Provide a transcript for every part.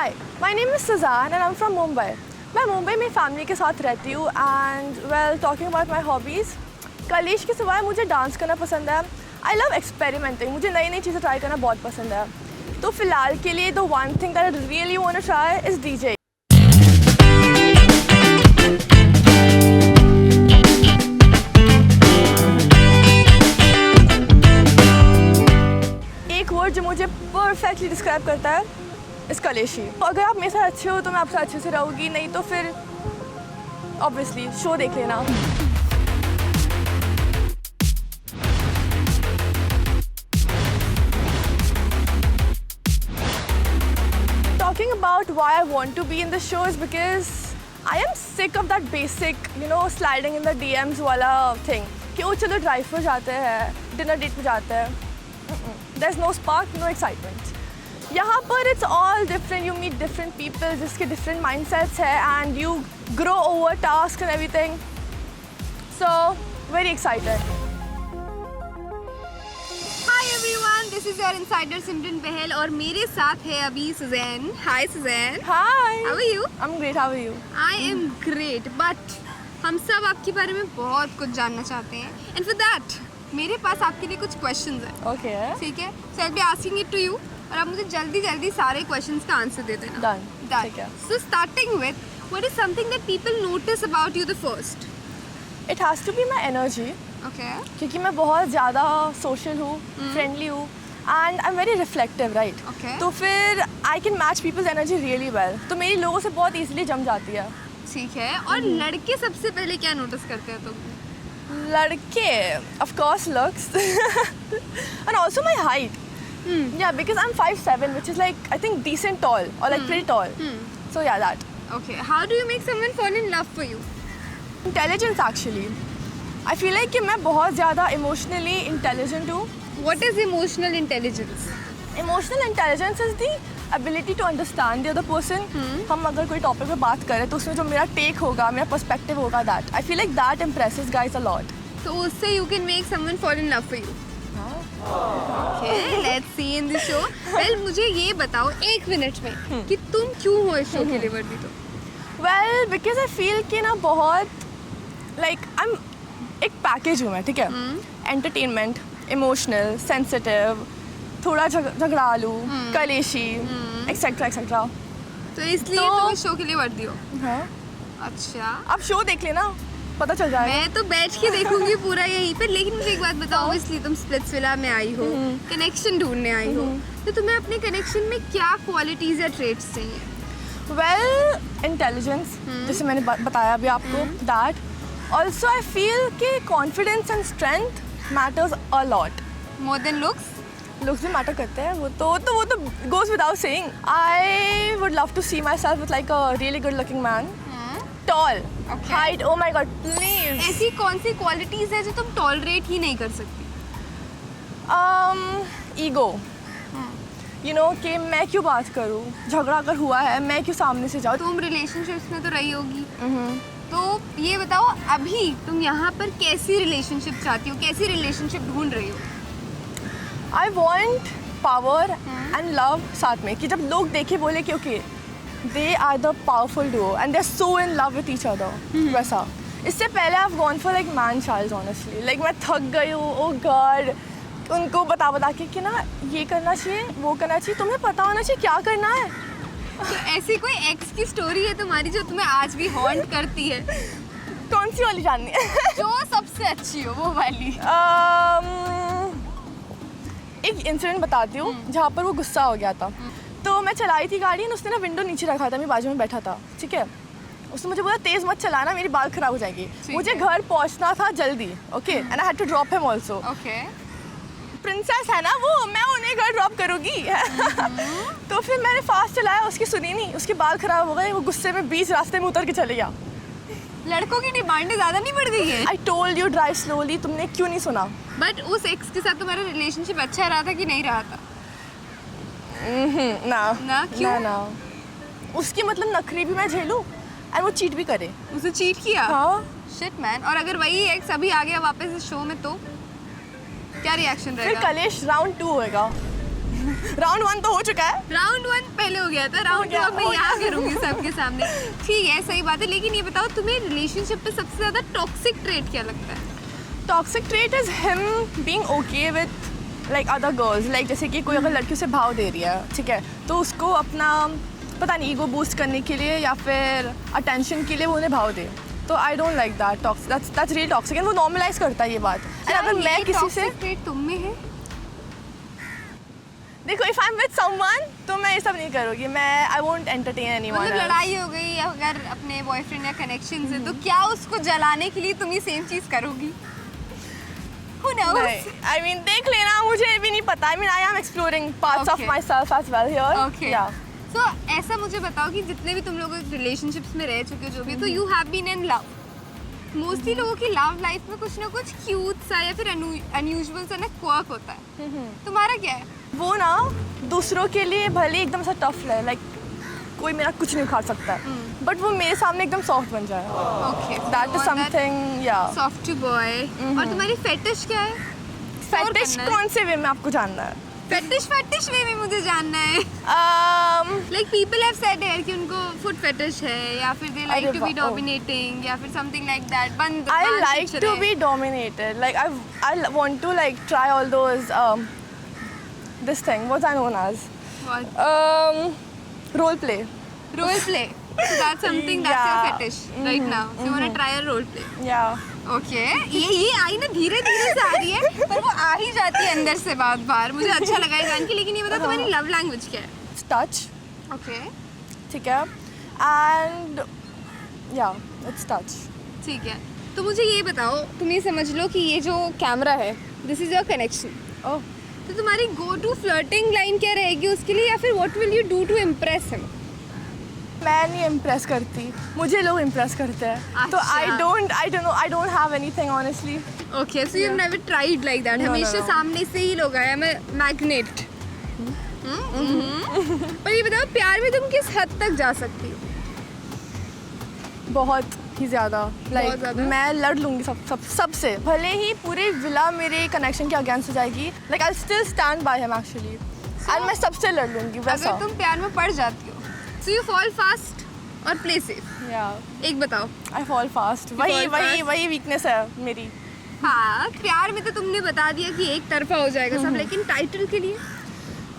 Hi, my name is Suzanne and I'm from Mumbai. मैं मुंबई में family के साथ रहती हूँ and well talking about my hobbies, college के सिवाय मुझे डांस करना पसंद है. I love experimenting. मुझे नई नई चीज़ें ट्राई करना बहुत पसंद है. तो फिलहाल के लिए the one thing that I really want to try is DJ. एक वर्ड जो मुझे परफेक्टली डिस्क्राइब करता है इस कलेशी. अगर आप मेरे साथ अच्छे हो तो मैं आपसे अच्छे से रहूँगी, नहीं तो फिर ऑब्वियसली शो देख लेना. Talking about why I want to be in the show is because I am sick of that basic, sliding in the DMs वाला thing. कि वो चलो ड्राइव पर जाते हैं, डिनर डेट पे जाते हैं. There's no spark, no excitement. यहाँ पर it's all different. You meet different people जिसके different mindsets है and you grow over tasks and everything. So very excited. Hi everyone, this is your insider Simran Bahel और मेरे साथ है अभी Suzanne. Hi Suzanne. Hi. How are you? I'm great. How are you? I am great, but हम सब आपके बारे में बहुत कुछ जानना चाहते हैं. And for that, मेरे पास आपके लिए कुछ questions हैं. Okay. ठीक है? So I'll be asking it to you और आप मुझे जल्दी जल्दी सारे questions का आंसर दे देना. Done. Done. ठीक है. So starting with, what is something that people notice about you the first? It has to be my energy. Okay. क्योंकि मैं बहुत ज़्यादा social हूँ, friendly हूँ and I'm very reflective, right? Okay. तो फिर I can match people's energy really well. तो मेरी लोगों से बहुत easily जम जाती है. ठीक है. और लड़के सबसे पहले क्या notice करते हैं तुम? लड़के, of course looks and also my height. Yeah, because I'm 5'7", which is like I think decent tall or like pretty tall. So yeah, that. Okay. How do you make someone fall in love for you? Intelligence actually. I feel like कि मैं बहुत ज़्यादा emotionally intelligent हूँ. What is emotional intelligence? Emotional intelligence is the ability to understand the other person. हम अगर कोई topic पे बात करें तो उसमें जो मेरा टेक होगा, मेरा पर्सपेक्टिव होगा, that I feel like that impresses guys a lot. So उससे you can make someone fall in love for you. Okay, let's see in the show. Well, मुझे ये बताओ एक मिनट में कि तुम क्यों हो इस शो के लिए वर्दी तो? Well, because I feel कि ना बहुत like I'm एक पैकेज हूँ मैं, ठीक है? Entertainment, emotional, sensitive, थोड़ा झगड़ालू, कलेशी, etc etc. तो इसलिए तुम इस शो के लिए वर्दी हो? हाँ. अच्छा. आप शो देख लेना, पता चल जाएगा. मैं तो बैठ के देखूंगी पूरा यहीं पे. लेकिन मुझे एक बात बताओ, ऑब्वियसली तुम स्प्लिट्सविला में आई हो, कनेक्शन ढूंढने आई हो, तो तुम्हें अपने कनेक्शन में क्या क्वालिटीज या ट्रेट्स चाहिए? Well, intelligence, जैसे मैंने बताया अभी आपको, that. Also, I feel कि confidence and strength matters a lot. More than looks? Looks भी matter करते हैं, वो तो goes without saying. I would love to see myself with like a really good-looking man. Tall, height. Oh my God, please. ऐसी कौन सी qualities है जो तुम टॉलरेट ही नहीं कर सकती? Ego. कि मैं क्यों बात करूँ, झगड़ा अगर हुआ है मैं क्यों सामने से जाऊँ. तुम रिलेशनशिप्स में तो रही होगी. तो ये बताओ, अभी तुम यहाँ पर कैसी रिलेशनशिप चाहती हो, कैसी रिलेशनशिप ढूंढ रही हो? I want power and love साथ में, कि जब लोग देखे बोले कि okay, they are the powerful duo and they're so in love with each other. वैसा. इससे पहले I've gone for like man childs honestly. Like मैं थक गई हूँ, oh God, उनको बता के कि ना ये करना चाहिए, वो करना चाहिए, तुम्हें पता होना चाहिए क्या करना है. तो ऐसी कोई एक्स की स्टोरी है तुम्हारी जो तुम्हें आज भी हॉन्ट करती है? कौन सी वाली जाननी है? जो सबसे अच्छी हो वो वाली. एक इंसिडेंट बताती हूँ जहाँ पर वो गुस्सा हो गया था. तो मैं चलाई थी गाड़ी और उसने ना विंडो नीचे रखा था, मेरे बाजू में बैठा था, ठीक है? उसने मुझे बोला तेज़ मत चलाना, मेरी बाल खराब हो जाएगी. मुझे घर पहुँचना था जल्दी, okay, and I had to drop him also. Okay. Princess है ना वो, मैं उन्हें घर ड्रॉप करूँगी. तो फिर मैंने फास्ट चलाया, उसकी सुनी नहीं, उसके बाल खराब हो गए, वो गुस्से में बीच रास्ते में उतर के चले गया. लड़कों की डिमांडें ज़्यादा नहीं बढ़ गई है? I told you drive slowly, तुमने क्यों नहीं सुना? बट उस एक्स के साथ तुम्हारा रिलेशनशिप अच्छा रहा था कि नहीं रहा था? ना. क्यों? ना. उसकी मतलब नखरी भी मैं झेलूं और वो चीट भी करे. उसे चीट किया? हाँ. Shit man. और अगर वही एक्स अभी आ गया वापस इस शो में तो क्या रिएक्शन रहेगा? फिर कलेश राउंड 2 होएगा. राउंड 1 तो हो चुका है. राउंड 1 पहले हो गया था, राउंड 2 अब मैं हो यहाँ गया. करूँगी सबके सामने. ठीक है, सही बात है, लेकिन ये बताओ तुम्हें रिलेशनशिप पे सबसे ज़्यादा टॉक्सिक ट्रेट क्या लगता है? Toxic trait is him being okay with like other girls. Like जैसे कि कोई अगर लड़की उसे भाव दे रही है, ठीक है, तो उसको अपना पता नहीं ईगो बूस्ट करने के लिए या फिर अटेंशन के लिए वो उन्हें भाव दे. तो I don't like that. That's really toxic and वो नॉर्मलाइज करता है ये बात. एंड अगर मैं किसी से ट्रेट तुम में है? देखो if I am with someone तो मैं ये सब नहीं करूँगी. मैं आई वोंट एंटरटेन एनीवन. मतलब लड़ाई हो गई अगर अपने बॉयफ्रेंड या कनेक्शन से, तो क्या उसको जलाने के लिए तुम ही सेम चीज़ करोगी? Who knows? आई मीन देख लेना, मुझे भी नहीं पता. I mean I am exploring parts of Okay. Myself as well here. Okay. So, ऐसा मुझे बताओ कि जितने भी तुम लोग रिलेशनशिप्स में रह चुके हो जो भी, तो you have been in love. Mostly लोगों की लव लाइफ में कुछ ना कुछ क्यूट सा या फिर अनयूजुअल सा ना क्वर्क होता है. तुम्हारा क्या है? वो ना दूसरों के लिए भले एकदम सा टफ है, लाइक कोई मेरा कुछ नहीं उखाड़ सकता है, बट वो मेरे सामने एकदम सॉफ्ट बन जाए. Okay, that is something. या सॉफ्ट बॉय. और तुम्हारी फेटिश क्या है? फेटिश करना है? कौन से वे में आपको जानना है? फेटिश वे में मुझे जानना है. Like people have said here कि उनको फुट फेटिश है, या फिर दे लाइक अरे टू बी वाह, डोमिनेटिंग, या फिर समथिंग लाइक दैट. बंद I like to be dominated. Like I want to like try all those this thing. What's that known as? Role play. Role play. So that's something that's your Yeah. fetish right now. So you want to try a role play. Yeah. Okay. ये आई ना धीरे धीरे से आ रही है, पर वो आ ही जाती है अंदर से बात बार. मुझे अच्छा लगा है जान के. लेकिन ये बताओ तुम्हारी लव लैंग्वेज क्या है? It's touch. ओके, ठीक है. And yeah, it's touch. ठीक है. तो मुझे ये बताओ, तुम ये समझ लो कि ये जो कैमरा है, this is your connection. Oh. तो तुम्हारी गो टू फ्लर्टिंग लाइन क्या रहेगी उसके लिए, या फिर what will you do to impress him? मैं नहीं इम्प्रेस करती, मुझे लोग इम्प्रेस करते हैं. तो अच्छा. I don't have anything honestly. Okay, so you have never tried like that. No, हमेशा no. सामने से ही लोग आए. मैं मैग्नेट. पर ये बताओ, प्यार में तुम किस हद तक जा सकती हो? बहुत ही ज़्यादा. लाइक ज़्यादा? मैं लड़ लूँगी सबसे. भले ही पूरे विला मेरे कनेक्शन के अगेंस्ट हो जाएगी, like I still stand by him actually. And मैं सबसे लड़ लूँगी वैसा. अगर तुम प्यार में पड़ जाती हो, सो यू फॉल फास्ट और प्ले सेफ. Yeah. एक बताओ. I fall fast. वही वीकनेस है मेरी. हाँ, प्यार में तो तुमने बता दिया कि एक तरफा हो जाएगा सब, लेकिन टाइटल के लिए?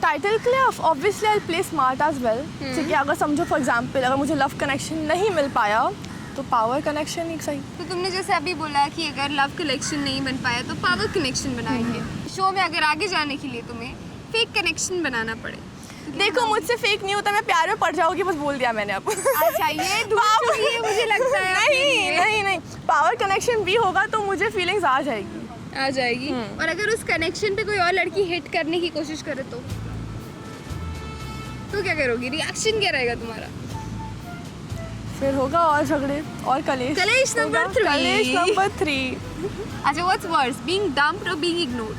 टाइटल के लिए obviously I play smart as well. ठीक है, अगर समझो फॉर एग्जाम्पल अगर मुझे लव कनेक्शन नहीं मिल पाया तो पावर कनेक्शन ही सही. तो तुमने जैसे अभी बोला कि अगर लव कनेक्शन नहीं बन पाया तो पावर कनेक्शन बनाएंगे. शो में अगर आगे जाने के लिए तुम्हें फेक कनेक्शन बनाना पड़े. देखो मुझसे फेक नहीं होता, मैं प्यार में पड़ जाऊंगी, बस बोल दिया मैंने अब. अच्छा, ये दूसरी है मुझे लगता है. नहीं पावर कनेक्शन भी होगा तो मुझे फीलिंग्स आ जाएगी. आ जाएगी. और अगर उस कनेक्शन पे कोई और लड़की हिट करने की कोशिश करे तो क्या करोगी? रिएक्शन क्या रहेगा तुम्हारा? फिर होगा और झगड़े और कलेश. कलेश नंबर 3. कलेश नंबर 3. अच्छा, व्हाट्स वर्स, बीइंग डम्प्ड और being ignored?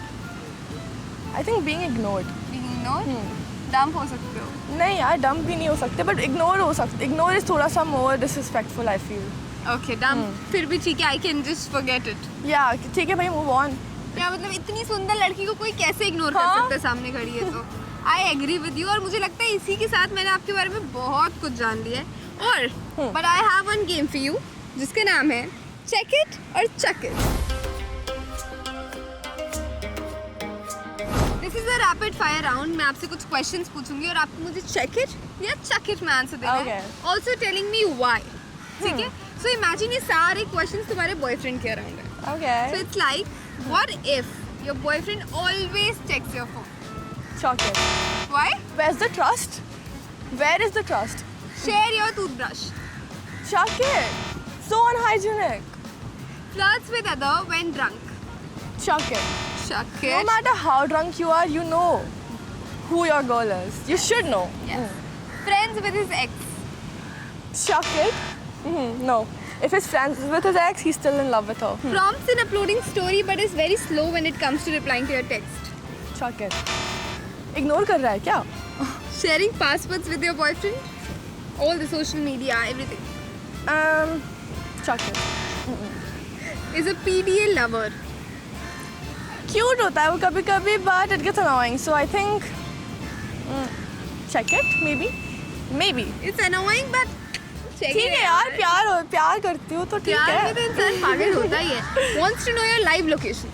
I think being ignored. Being ignored dump हो सकते हो. नहीं यार, डम्प भी नहीं हो सकते, बट इग्नोर हो सकते. इग्नोर इज थोड़ा सा more disrespectful I feel. Okay, dump फिर भी ठीक है, I can just forget it. या ठीक है भाई, मूव ऑन. क्या मतलब, इतनी सुंदर लड़की को कोई कैसे इग्नोर कर हाँ? सकता है सामने खड़ी है तो. I agree with you. और मुझे लगता है इसी के साथ मैंने आपके बारे में बहुत कुछ जान लिया है. और but I have one game for you जिसका नाम है चेक इट और chuck it. This is a rapid fire round. मैं आपसे कुछ क्वेश्चंस पूछूंगी और आपको मुझे चेक इट या चक इट में आंसर देना है. Also telling me why. ठीक है. सो इमेजिन ये सारे क्वेश्चंस तुम्हारे बॉयफ्रेंड के अराउंड है. Okay. So it's like, what if your boyfriend always checks your phone? Chocolate. Why? Where's the trust? Where is the trust? Share your toothbrush. Chocolate. So unhygienic. Flirts with other when drunk. Chocolate. Shuck No it. matter how drunk you are, you know who your girl is. You should know. Yes. Friends with his ex. Chocolate. No. If he's friends with his ex, he's still in love with her. Prompts in uploading story but is very slow when it comes to replying to your text. Chocolate. Ignore कर रहा है क्या? Sharing passwords with your boyfriend. All the social media, everything. Chocolate. Is a PDA lover. Cute होता है वो कभी-कभी, but it gets annoying. So I think check it maybe It's annoying but check ठीक it है यार, प्यार करती हो तो ठीक प्यार में तो है. इंसान पागल होता ही है. Wants to know your live location.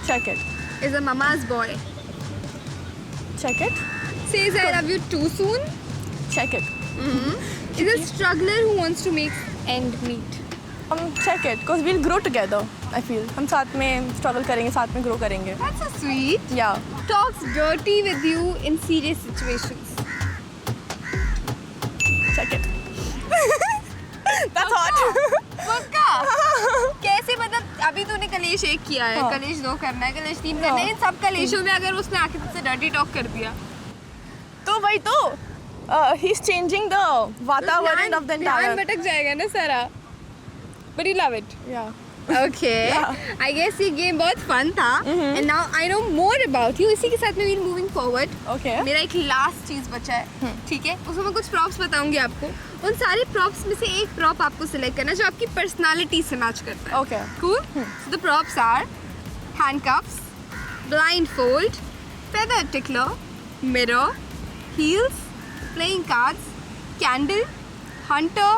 Check it. Is a mama's boy. Check it. Says I love you too soon. Check it. Is a struggler who wants to make end meet. Check it. Because we'll grow together. I feel हम साथ में struggle करेंगे, साथ में grow करेंगे. That's so sweet. Yeah. Talks dirty with you in serious situations. Check it. That's hot. पक्का. कैसे मतलब अभी तूने कलेश 1 किया है, हाँ. कलेश 2 करना है, कलेश 3 करना है. इन सब कलेशों में अगर उसने आके तुझसे डर्टी टॉक कर दिया तो वही तो. He's changing the वातावरण of the ध्यान entire. भटक जाएगा ना सारा. But you love it. Yeah. Okay. I guess ये गेम बहुत फन था. And now I know more about you. इसी के साथ में we're moving forward. Okay. मेरा एक लास्ट चीज बचा है, ठीक है? उसमें मैं कुछ प्रॉप्स बताऊंगी आपको. उन सारे प्रॉप्स में से एक प्रॉप आपको सिलेक्ट करना जो आपकी पर्सनालिटी से मैच करता है. Okay. Cool. So the props are handcuffs, blindfold, feather tickler, mirror, heels, playing cards, candle, hunter,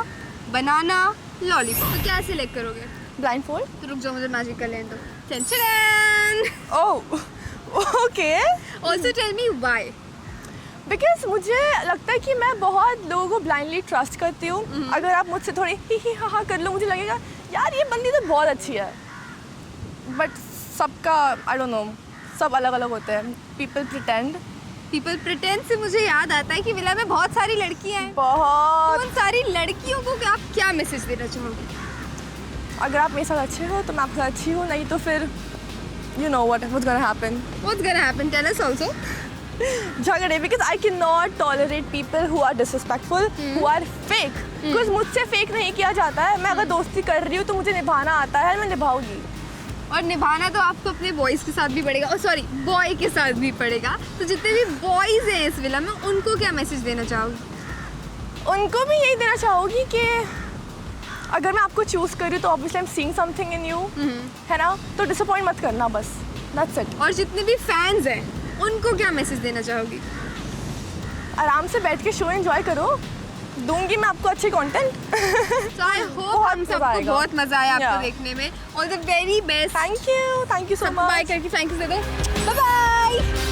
banana, lollipop. तो क्या सिलेक्ट करोगे? Blindfold. तो रुक जाओ, मुझे मैजिक कर लेने दो. Tension. Oh. Okay. Also tell me why. Because मुझे लगता है कि मैं बहुत लोगों को ब्लाइंडली ट्रस्ट करती हूँ. अगर आप मुझसे थोड़ी ही हाँ कर लो, मुझे लगेगा यार ये बंदी तो बहुत अच्छी है. बट सबका आई डोंट नो, सब अलग अलग होते हैं. People pretend. People pretend से मुझे याद आता है कि विला में बहुत सारी लड़कियां हैं. बहुत. उन सारी लड़कियों को आप क्या मैसेज देना चाहोगे? अगर आप मेरे साथ अच्छे हो तो मैं आपके साथ अच्छी हूँ, नहीं तो फिर you know what's gonna happen. What's gonna happen? Tell us also. झगड़े. Because I can not tolerate people who are disrespectful, who are fake. Because मुझसे फेक नहीं किया जाता है. मैं अगर दोस्ती कर रही हूँ तो मुझे निभाना आता है, मैं निभाऊंगी. और निभाना तो आपको अपने बॉयज़ के साथ भी पड़ेगा, और सॉरी बॉय के साथ भी पड़ेगा. तो जितने भी बॉयज़ हैं इस विला में, उनको क्या मैसेज देना चाहोगे? उनको भी यही देना चाहूँगी कि अगर मैं आपको चूज़ कर रही हूँ तो obviously I am seeing something in you, है ना? तो डिसअपॉइंट मत करना बस. That's it. और जितने भी फैंस हैं उनको क्या मैसेज देना चाहोगी? आराम से बैठ के शो एंजॉय करो. दूंगी मैं आपको अच्छे कंटेंट. So I hope बहुत हम मजा सबको आएगा. बहुत मजा आया आपको Yeah. देखने में. All the very best. Thank you so by much. करके थैंक यू दे दो. Bye bye.